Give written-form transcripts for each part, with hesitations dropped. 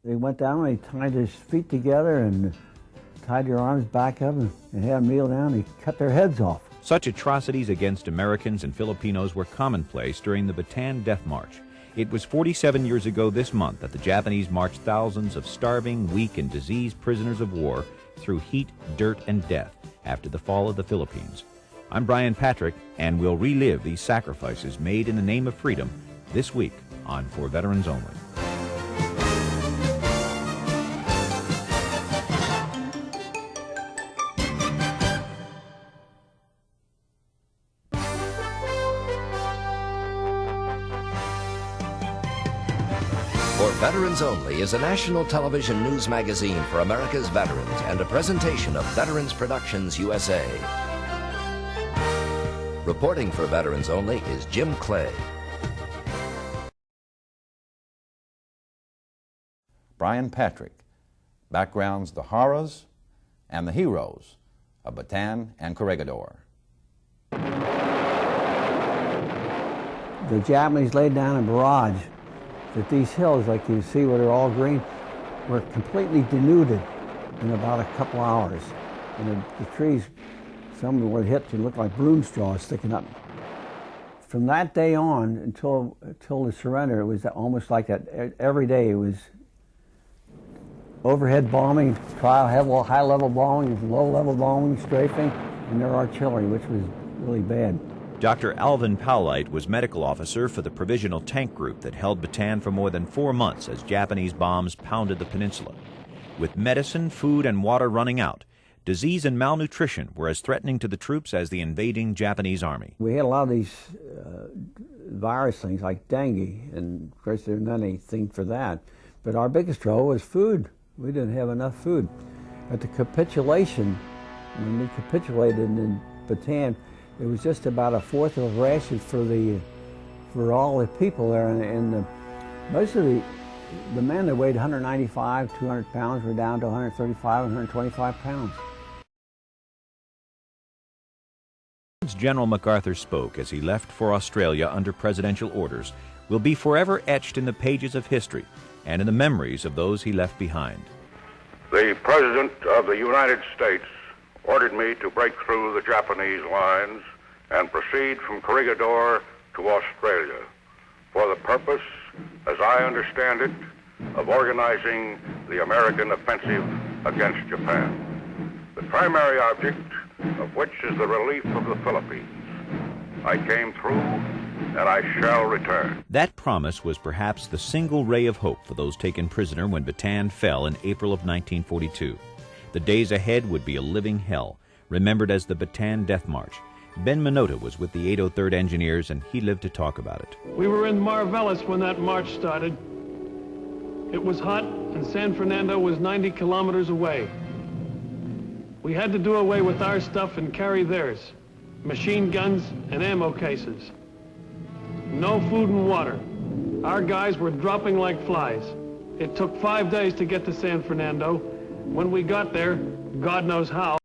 They went down and they tied his feet together and tied their arms back up and had them kneel down and cut their heads off. Such atrocities against Americans and Filipinos were commonplace during the Bataan Death March. It was 47 years ago this month that the Japanese marched thousands of starving, weak, and diseased prisoners of war through heat, dirt, and death after the fall of the Philippines. I'm Brian Patrick, and we'll relive these sacrifices made in the name of freedom this week on For Veterans Only. For Veterans Only is a national television news magazine for America's veterans and a presentation of Veterans Productions USA. Reporting for Veterans Only is Jim Clay. Brian Patrick, backgrounds the horrors and the heroes of Bataan and Corregidor. The Japanese laid down a barrage that these hills, like you see where they're all green, were completely denuded in about a couple hours. And the trees, some of them were hit to look like broom straws sticking up. From that day on until the surrender, it was almost like that. Every day it was overhead bombing, high-level bombing, low-level bombing, strafing, and their artillery, which was really bad. Dr. Alvin Poweleit was medical officer for the Provisional Tank Group that held Bataan for more than 4 months as Japanese bombs pounded the peninsula. With medicine, food, and water running out, disease and malnutrition were as threatening to the troops as the invading Japanese army. We had a lot of these virus things like dengue, and of course there wasn't anything for that. But our biggest trouble was food. We didn't have enough food. At the capitulation, when we capitulated in Bataan, it was just about a fourth of a ration for all the people there, and most of the men that weighed 195, 200 pounds were down to 135, 125 pounds. General MacArthur spoke as he left for Australia under presidential orders will be forever etched in the pages of history and in the memories of those he left behind. The President of the United States ordered me to break through the Japanese lines and proceed from Corregidor to Australia for the purpose, as I understand it, of organizing the American offensive against Japan, the primary object of which is the relief of the Philippines. I came through, and I shall return. That promise was perhaps the single ray of hope for those taken prisoner when Bataan fell in April of 1942. The days ahead would be a living hell, remembered as the Bataan Death March. Ben Minota was with the 803rd Engineers, and he lived to talk about it. We were in Marvellis when that march started. It was hot, and San Fernando was 90 kilometers away. We had to do away with our stuff and carry theirs, machine guns and ammo cases. No food and water. Our guys were dropping like flies. It took 5 days to get to San Fernando. When we got there, God knows how.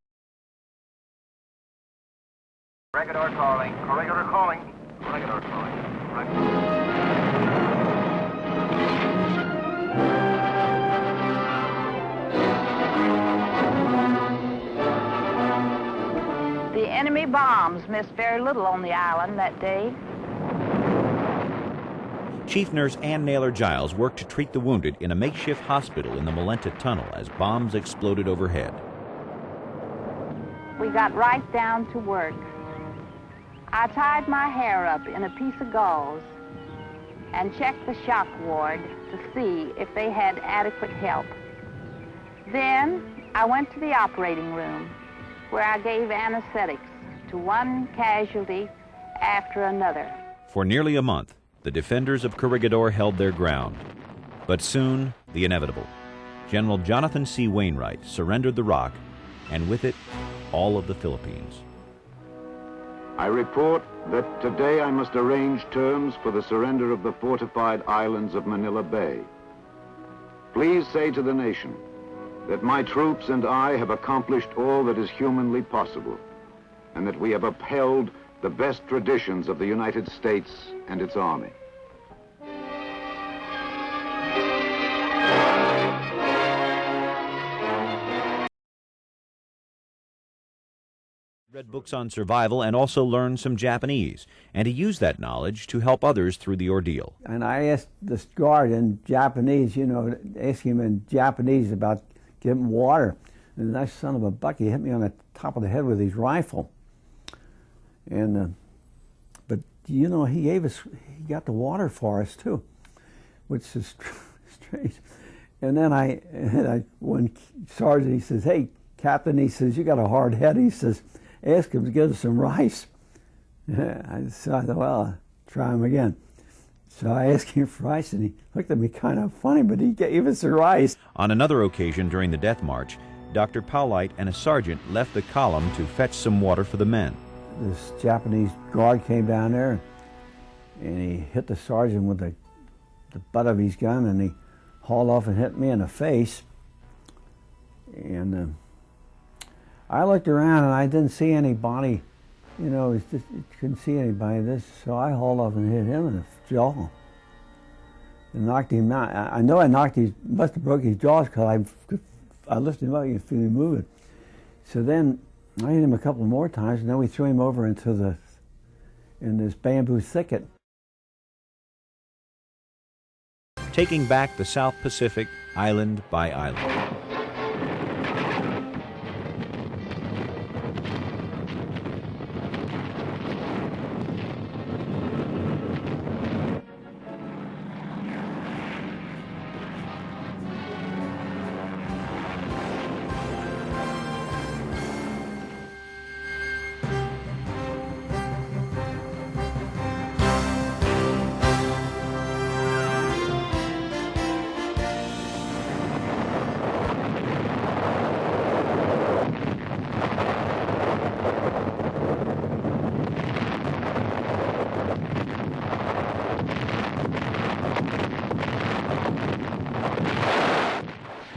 Corregidor calling, Corregidor calling, Corregidor calling. The enemy bombs missed very little on the island that day. Chief Nurse Ann Naylor-Giles worked to treat the wounded in a makeshift hospital in the Malenta Tunnel as bombs exploded overhead. We got right down to work. I tied my hair up in a piece of gauze and checked the shock ward to see if they had adequate help. Then I went to the operating room where I gave anesthetics to one casualty after another. For nearly a month, the defenders of Corregidor held their ground. But soon, the inevitable. General Jonathan C. Wainwright surrendered the rock, and with it, all of the Philippines. I report that today I must arrange terms for the surrender of the fortified islands of Manila Bay. Please say to the nation that my troops and I have accomplished all that is humanly possible, and that we have upheld the best traditions of the United States and its Army. read books on survival and also learned some Japanese, and he used that knowledge to help others through the ordeal. And I asked this guard in Japanese, you know, asking him in Japanese about giving water. And that son of a buck, he hit me on the top of the head with his rifle. And but you know, he got the water for us too, which is strange. And then one sergeant, he says, "Hey, Captain," he says, "you got a hard head." He says, "Ask him to give us some rice." I thought, well, I'll try him again. So I asked him for rice, and he looked at me kind of funny, but he gave us the rice. On another occasion during the Death March, Dr. Poweleit and a sergeant left the column to fetch some water for the men. This Japanese guard came down there, and he hit the sergeant with the butt of his gun, and he hauled off and hit me in the face. And I looked around, and I didn't see anybody. You know, it just couldn't see anybody. So I hauled off and hit him in the jaw and knocked him out. I know I must have broke his jaws because I lifted him up. You could feel him moving. So then I hit him a couple more times, and then we threw him over into in this bamboo thicket. Taking back the South Pacific island by island.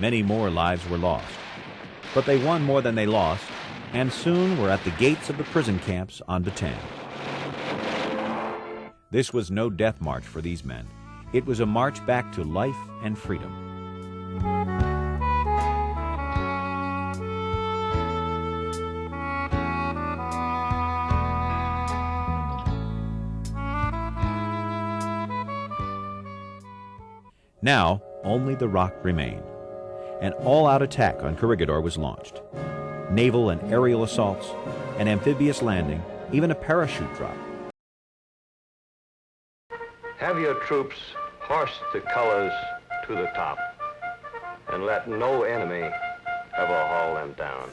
Many more lives were lost. But they won more than they lost, and soon were at the gates of the prison camps on Bataan. This was no death march for these men. It was a march back to life and freedom. Now, only the rock remained. An all-out attack on Corregidor was launched. Naval and aerial assaults, an amphibious landing, even a parachute drop. Have your troops hoist the colors to the top, and let no enemy ever haul them down.